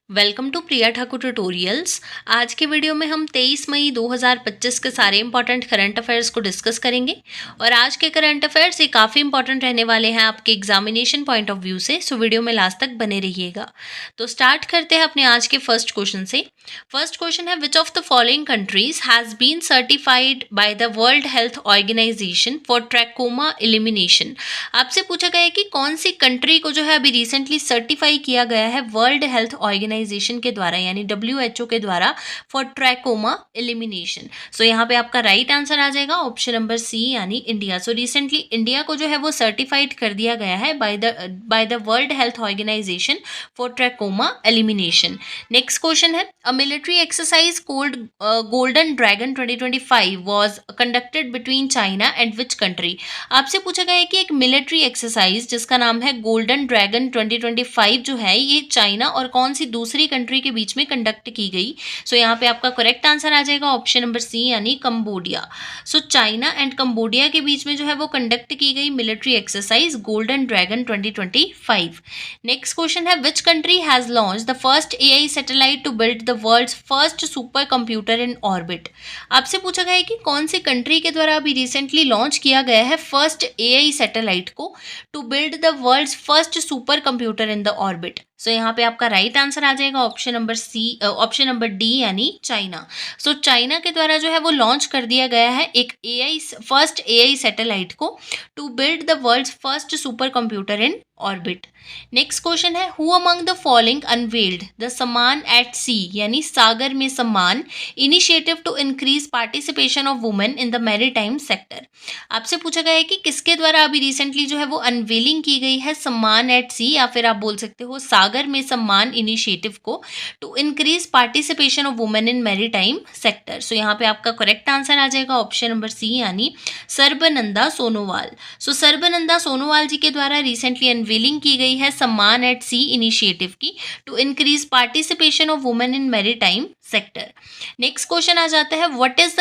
Welcome to Priya Thakur tutorials. आज के video में हम 23 मई 2025 के सारे इंपॉर्टेंट करंट अफेयर्स को डिस्कस करेंगे और आज के करंट अफेयर्स ये काफ़ी इंपॉर्टेंट रहने वाले हैं आपके एग्जामिनेशन पॉइंट ऑफ व्यू से, सो वीडियो में लास्ट तक बने रहिएगा। तो स्टार्ट करते हैं अपने आज के फर्स्ट क्वेश्चन से। फर्स्ट क्वेश्चन है, which of the following countries has been certified by the world health organisation for trachoma elimination. आपसे पूछा गया है कि कौन सी कंट्री को जो है अभी रिसेंटली सर्टिफाई किया गया है वर्ल्ड हेल्थ ऑर्गेनाइजेशन के द्वारा, यानी WHO के द्वारा, फॉर ट्रैकोमा एलिमिनेशन। सो यहाँ पे आपका राइट आंसर आ जाएगा ऑप्शन नंबर सी, यानी इंडिया। सो रिसेंटली इंडिया को जो है वो सर्टिफाइड कर दिया गया है by the world health organisation for trachoma elimination. Next question है, a military exercise called golden dragon 2025 was conducted between China and which country. आपसे पूछा गया है कि एक मिलिट्री एक्सरसाइज जिसका नाम है गोल्डन ड्रैगन 2025 जो है ये चाइना और कौन सी दूसरी कंट्री के बीच में कंडक्ट की गई। सो यहाँ पे आपका करेक्ट आंसर आ जाएगा ऑप्शन नंबर सी, यानी Cambodia. So China and Cambodia के बीच में जो है वो कंडक्ट की गई military exercise golden dragon 2025। Next question है, which country has launch the first AI satellite to build the world's first super computer in orbit. आपसे पूछा गया है कि कौन सी कंट्री के द्वारा अभी रिसेंटली लॉन्च किया गया है फर्स्ट AI सैटेलाइट को to build the world's first super computer in the orbit. So यहाँ पे आपका राइट आंसर आ जाएगा ऑप्शन नंबर डी, यानी चाइना। सो चाइना के द्वारा जो है वो लॉन्च कर दिया गया है एक फर्स्ट AI सैटेलाइट को to build the world's first super computer in orbit. Next question है, who among the following unveiled the Samman at sea, यानी Sagar Mein Samman, initiative to increase participation of women in the maritime sector. आपसे पूछा गया है कि किसके द्वारा अभी रिसेंटली जो है वो अनवेलिंग की गई है सम्मान एट सी, या फिर आप बोल सकते हो सागर में सम्मान इनिशिएटिव को to increase participation of women in maritime sector. So यहाँ पे आपका करेक्ट आंसर आ जाएगा ऑप्शन नंबर सी, यानी सर्बानंदा सोनोवाल। सो सर्बानंदा सोनोवाल जी के द्वारा रिसेंटली अनवेलिंग की गई है सम्मान एट सी इनिशिएटिव की to increase participation of women in maritime sector. Next question आ जाता है, what is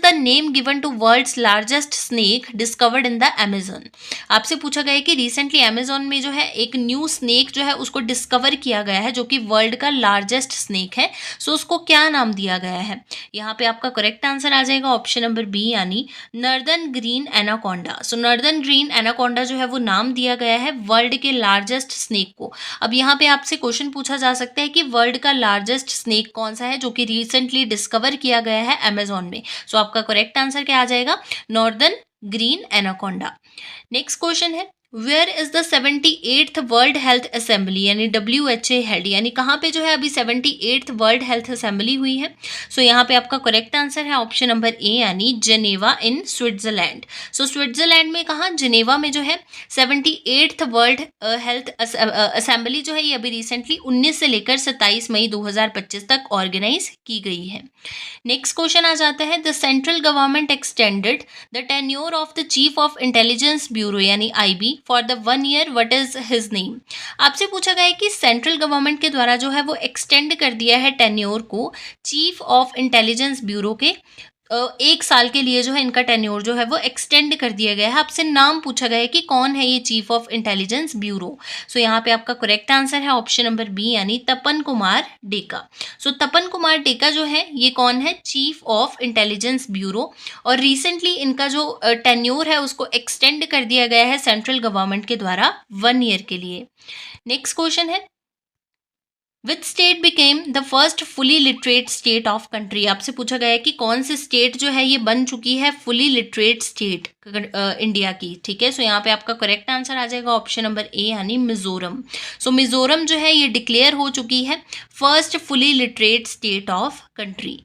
the name given to world's largest snake discovered in the Amazon. आपसे पूछा गया है कि रिसेंटली अमेजोन में जो है एक न्यू स्नेक जो है उसको डिस्कवर किया गया है जो कि वर्ल्ड का लार्जेस्ट स्नेक है। सो उसको क्या नाम दिया गया है। यहाँ पे आपका करेक्ट आंसर आ जाएगा ऑप्शन नंबर बी, यानी नर्दर्न ग्रीन एनाकोंडा। सो नर्दर्न ग्रीन एनाकोंडा जो है वो नाम दिया गया है वर्ल्ड के लार्जेस्ट स्नेक को। अब यहाँ पे आपसे क्वेश्चन पूछा जा सकता है कि वर्ल्ड का लार्जेस्ट स्नेक कौन सा है जो कि रिसेंटली डिस्कवर किया गया है अमेजोन में। सो आपका करेक्ट आंसर क्या आ जाएगा, northern green anaconda. Next question है, where is the 78th world health assembly, यानी WHA हेल्ड, यानी कहाँ पे जो है अभी 78th वर्ल्ड हेल्थ असेंबली हुई है। सो यहाँ पे आपका करेक्ट आंसर है ऑप्शन नंबर ए, यानी Geneva in Switzerland. So Switzerland में कहाँ, जेनेवा में जो है 78th वर्ल्ड हेल्थ असेंबली जो है ये अभी रिसेंटली 19 से लेकर 27 मई 2025 तक ऑर्गेनाइज की गई है। नेक्स्ट क्वेश्चन आ जाता है, the central government extended the tenure of the chief of intelligence bureau, यानी IB, for the 1 year, what is his name. आपसे पूछा गया है कि सेंट्रल गवर्नमेंट के द्वारा जो है वो एक्सटेंड कर दिया है टेन्योर को चीफ ऑफ इंटेलिजेंस ब्यूरो के 1 साल के लिए जो है इनका टेन्योर जो है वो एक्सटेंड कर दिया गया है। आपसे नाम पूछा गया है कि कौन है ये चीफ ऑफ इंटेलिजेंस ब्यूरो। सो यहाँ पे आपका करेक्ट आंसर है ऑप्शन नंबर बी, यानी तपन कुमार डेका। सो तपन कुमार डेका जो है ये कौन है, चीफ ऑफ इंटेलिजेंस ब्यूरो, और रिसेंटली इनका जो टेन्योर है उसको एक्सटेंड कर दिया गया है सेंट्रल गवर्नमेंट के द्वारा 1 year के लिए। नेक्स्ट क्वेश्चन है, which state became the first fully literate state of country. आपसे पूछा गया है कि कौन सी स्टेट जो है ये बन चुकी है फुली लिटरेट स्टेट इंडिया की। ठीक है, सो यहाँ पे आपका करेक्ट आंसर आ जाएगा ऑप्शन नंबर ए, यानी मिजोरम। सो मिजोरम जो है ये डिक्लेयर हो चुकी है first fully literate state of country.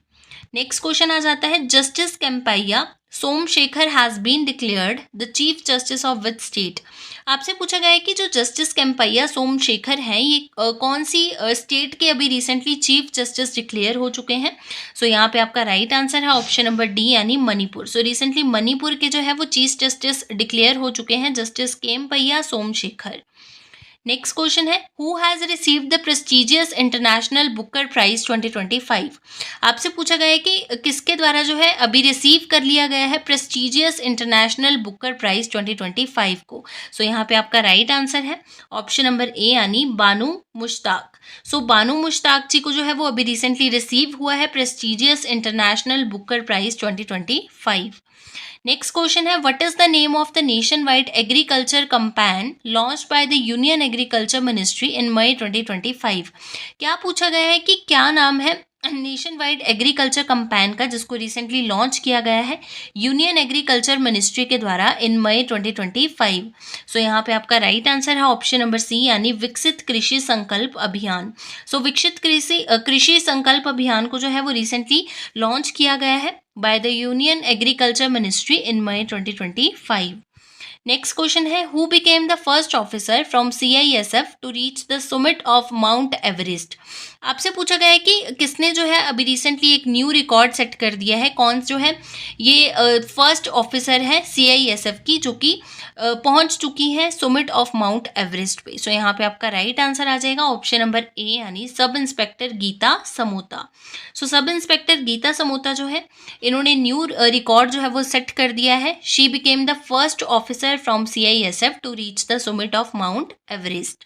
Next question आ जाता है, justice Kempaiah Somashekar has been declared the chief justice of which state. आपसे पूछा गया है कि जो जस्टिस केम्पैया सोमशेखर हैं ये कौन सी स्टेट के अभी रिसेंटली चीफ जस्टिस डिक्लेयर हो चुके हैं। सो यहाँ पे आपका राइट आंसर है ऑप्शन नंबर डी, यानी मणिपुर। सो रिसेंटली मणिपुर के जो है वो चीफ जस्टिस डिक्लेयर हो चुके हैं justice Kempaiah Somashekar. Next question है, who has received the prestigious international Booker prize 2025। आपसे पूछा गया है कि किसके द्वारा जो है अभी रिसीव कर लिया गया है प्रेस्टिजियस इंटरनेशनल बुकर प्राइज 2025 को। सो यहाँ पे आपका राइट आंसर है ऑप्शन नंबर ए, यानी बानू मुश्ताक। सो बानू मुश्ताक जी को जो है वो अभी रिसेंटली रिसीव हुआ है prestigious international Booker prize 2025। Next question है, what is the name of the nation wide agriculture campaign launched by the union agriculture ministry in May 2025। क्या पूछा गया है कि क्या नाम है नेशन वाइड एग्रीकल्चर कैंपेन का जिसको रिसेंटली लॉन्च किया गया है यूनियन एग्रीकल्चर मिनिस्ट्री के द्वारा इन मई 2025। सो यहाँ पे आपका राइट आंसर है ऑप्शन नंबर सी, यानी विकसित कृषि संकल्प अभियान। सो विकसित कृषि संकल्प अभियान को जो है वो रिसेंटली लॉन्च किया गया है by the union agriculture ministry in May 2025। Next question है, who became the first officer from CISF to reach the summit of mount Everest. आपसे पूछा गया है कि किसने जो है अभी रिसेंटली एक न्यू रिकॉर्ड सेट कर दिया है, कौन जो है ये फर्स्ट ऑफिसर है CISF की जो कि पहुंच चुकी है सुमिट ऑफ माउंट एवरेस्ट पे। सो यहाँ पे आपका राइट आंसर आ जाएगा ऑप्शन नंबर ए, यानी सब इंस्पेक्टर गीता समोता। सो सब इंस्पेक्टर गीता समोता जो है इन्होंने न्यू रिकॉर्ड जो है वो सेट कर दिया है। She became the first officer from CISF to reach the summit of mount Everest.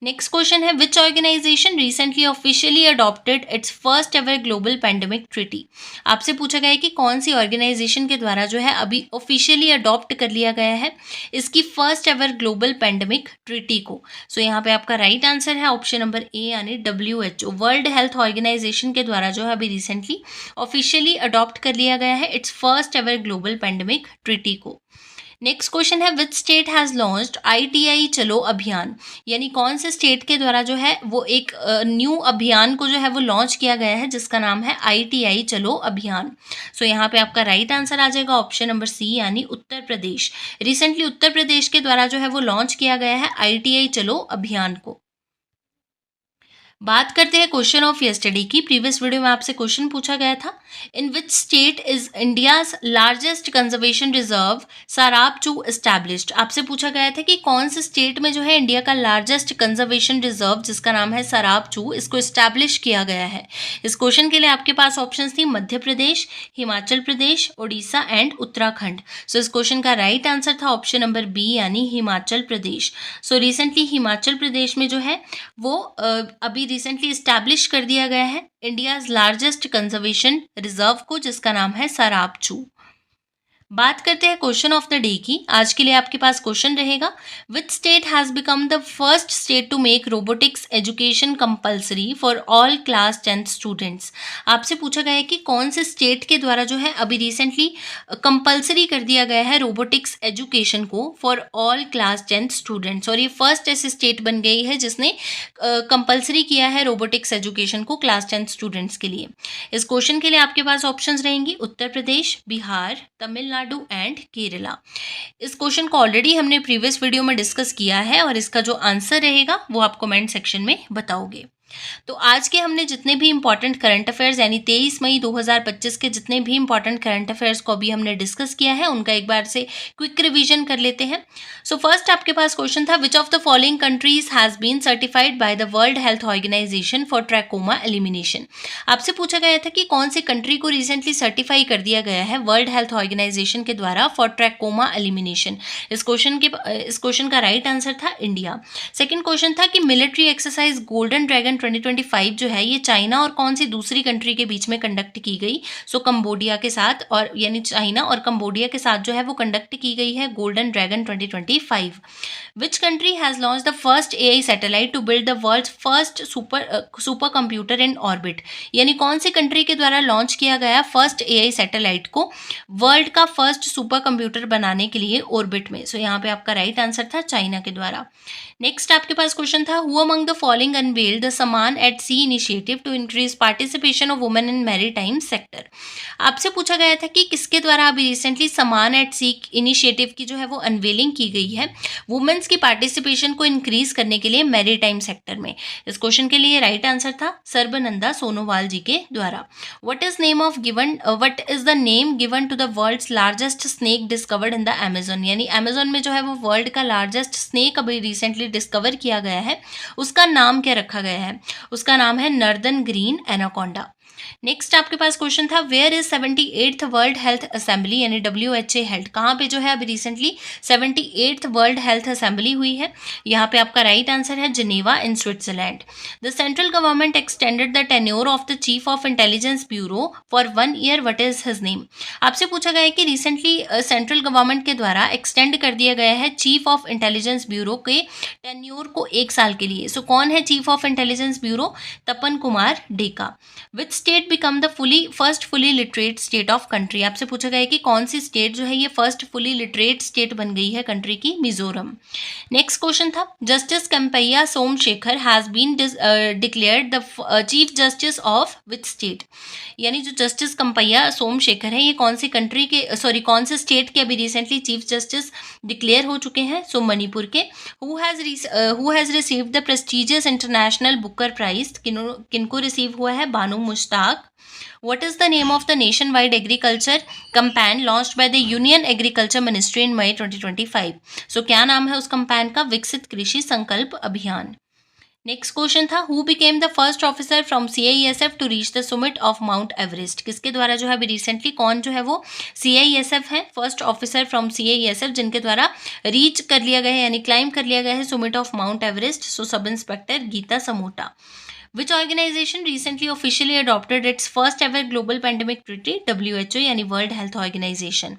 Next question है, which organization recently officially adopted its first ever global pandemic treaty. आपसे पूछा गया है कि कौन सी ऑर्गेनाइजेशन के द्वारा जो है अभी ऑफिशियली अडॉप्ट कर लिया गया है इसकी first ever global pandemic treaty को। सो यहाँ पे आपका राइट आंसर है ऑप्शन नंबर ए, यानी WHO वर्ल्ड हेल्थ ऑर्गेनाइजेशन के द्वारा जो है अभी रिसेंटली ऑफिशियली अडॉप्ट कर लिया गया है it's first ever global pandemic treaty को। नेक्स्ट क्वेश्चन है, विच स्टेट हैज़ लॉन्च्ड ITI चलो अभियान, यानी कौन से स्टेट के द्वारा जो है वो एक न्यू अभियान को जो है वो लॉन्च किया गया है जिसका नाम है ITI चलो अभियान। सो यहाँ पे आपका राइट आंसर आ जाएगा ऑप्शन नंबर सी, यानी उत्तर प्रदेश। रिसेंटली उत्तर प्रदेश के द्वारा जो है वो लॉन्च किया गया है ITI चलो अभियान को। बात करते हैं क्वेश्चन ऑफ यस्टरडे की। प्रीवियस वीडियो में आपसे क्वेश्चन पूछा गया था, in which state is India's largest conservation reserve साराप-2 एस्टैब्लिश्ड। आपसे पूछा गया था कि कौन से स्टेट में जो है इंडिया का लार्जेस्ट कंजर्वेशन रिजर्व जिसका नाम है साराप-2 इसको एस्टैब्लिश किया गया है। इस क्वेश्चन के लिए आपके पास ऑप्शन थी मध्य प्रदेश, हिमाचल प्रदेश, उड़ीसा एंड उत्तराखंड। सो इस क्वेश्चन का राइट आंसर था ऑप्शन नंबर बी, यानी हिमाचल प्रदेश। सो रिसेंटली हिमाचल प्रदेश में जो है वो अभी रिसेंटली इस्टेब्लिश कर दिया गया है इंडियाज लार्जेस्ट कंजर्वेशन रिजर्व को जिसका नाम है साराप-2। बात करते हैं क्वेश्चन ऑफ द डे की। आज के लिए आपके पास क्वेश्चन रहेगा, which state has become the first state to make robotics education compulsory for all class 10th students. आपसे पूछा गया है कि कौन से स्टेट के द्वारा जो है अभी रिसेंटली कंपल्सरी कर दिया गया है रोबोटिक्स एजुकेशन को for all class 10th students, और ये फर्स्ट ऐसी स्टेट बन गई है जिसने कंपल्सरी किया है रोबोटिक्स एजुकेशन को क्लास 10th स्टूडेंट्स के लिए। इस क्वेश्चन के लिए आपके पास ऑप्शंस रहेंगी उत्तर प्रदेश, बिहार, तमिलनाडु एंड केरला। इस क्वेश्चन को ऑलरेडी हमने प्रीवियस वीडियो में डिस्कस किया है और इसका जो आंसर रहेगा वो आप कमेंट सेक्शन में बताओगे। तो आज के हमने जितने भी इंपॉर्टेंट करंट अफेयर्स यानी 23 मई 2025 के जितने भी इंपॉर्टेंट करंट अफेयर्स को अभी हमने डिस्कस किया है उनका एक बार से क्विक रिवीजन कर लेते हैं। सो फर्स्ट आपके पास क्वेश्चन था, which of the following countries has been certified by the world health organisation for trachoma elimination. आपसे पूछा गया था कि कौन सी कंट्री को रिसेंटली सर्टिफाई कर दिया गया है वर्ल्ड हेल्थ ऑर्गेनाइजेशन के द्वारा फॉर ट्रैकोमा एलिमिनेशन। इस क्वेश्चन का राइट आंसर था इंडिया। सेकेंड क्वेश्चन था कि मिलिट्री एक्सरसाइज गोल्डन ड्रैगन 2025 जो है ये चाइना और कौन सी दूसरी कंट्री के बीच में कंडक्ट की गई। सो कंबोडिया के साथ, और यानी चाइना और कंबोडिया के साथ जो है वो कंडक्ट की गई है golden dragon 2025। Which country has launch the first AI satellite to build the world first super computer in orbit, यानी कौन सी कंट्री के द्वारा लॉन्च किया गया फर्स्ट AI सैटेलाइट को वर्ल्ड का फर्स्ट सुपर कंप्यूटर बनाने के लिए ऑर्बिट में। सो यहाँ पे आपका राइट आंसर था चाइना के द्वारा। नेक्स्ट आपके पास क्वेश्चन था, who among the following unveiled the Samman at sea initiative to increase participation of women in maritime sector. आपसे पूछा गया था कि किसके द्वारा अभी रिसेंटली समान एट सी इनिशिएटिव की जो है वो अनवेलिंग की गई है वुमेन्स की पार्टिसिपेशन को इंक्रीज करने के लिए मैरीटाइम सेक्टर में। इस क्वेश्चन के लिए राइट आंसर था सर्बानंदा सोनोवाल जी के द्वारा। What is the name given to the world's largest snake discovered in the Amazon, यानी अमेजोन में जो है वो वर्ल्ड का लार्जेस्ट स्नेक अभी रिसेंटली डिस्कवर किया गया है, उसका नाम क्या रखा गया है। उसका नाम है नॉर्दर्न ग्रीन एनाकोंडा। नेक्स्ट आपके पास क्वेश्चन था, where is 78th world health assembly यानी WHO हेल्थ, कहाँ पे जो है अभी recently 78th world health assembly हुई है? यहाँ पे आपका राइट आंसर है Geneva in Switzerland. The central government extended the tenure of the chief of intelligence bureau for 1 year, what is his name? आपसे पूछा गया है कि रिसेंटली सेंट्रल गवर्नमेंट के द्वारा एक्सटेंड कर दिया गया है चीफ ऑफ इंटेलिजेंस ब्यूरो के टेन्योर को 1 साल के लिए। सो कौन है chief of intelligence bureau? Tapan Kumar Deka. Which state become the first fully literate state of country? आपसे पूछा गया है कि कौन सी स्टेट जो है ये फर्स्ट फुली लिटरेट स्टेट बन गई है कंट्री की? मिजोरम। नेक्स्ट क्वेश्चन था, justice Kempaiah Somashekar has been declared the chief justice of which state? यानी जो जस्टिस कैंपैया सोमशेखर है ये कौन सी कंट्री के कौन से स्टेट के अभी रिसेंटली चीफ जस्टिस डिक्लेयर हो चुके हैं? सो मणिपुर के। Who has received the prestigious international Booker prize? किनको रिसीव हुआ है? बानू Mushtaq. What is the name of the nationwide agriculture campaign launched by the Union Agriculture Ministry in May 2025? So क्या नाम है उस कैंपेन का? विकसित कृषि संकल्प अभियान। नेक्स्ट क्वेश्चन था, who became the first officer from CISF to reach the summit of mount Everest? किसके द्वारा जो है अभी रिसेंटली कौन जो है वो CISF है फर्स्ट ऑफिसर फ्रॉम CISF जिनके द्वारा रीच कर लिया गया है यानी क्लाइम कर लिया गया है summit of mount Everest? So sub inspector Geeta Samota. Which organization recently officially adopted its first ever global pandemic treaty? WHO यानी world health organisation.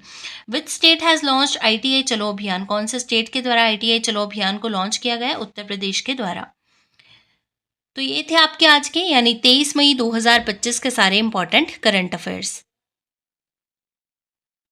Which state has launched ITI चलो अभियान? कौन से स्टेट के द्वारा ITI चलो अभियान को लॉन्च किया गया? उत्तर प्रदेश के द्वारा। तो ये थे आपके आज के यानी 23 मई 2025 के सारे इंपॉर्टेंट करंट अफेयर्स।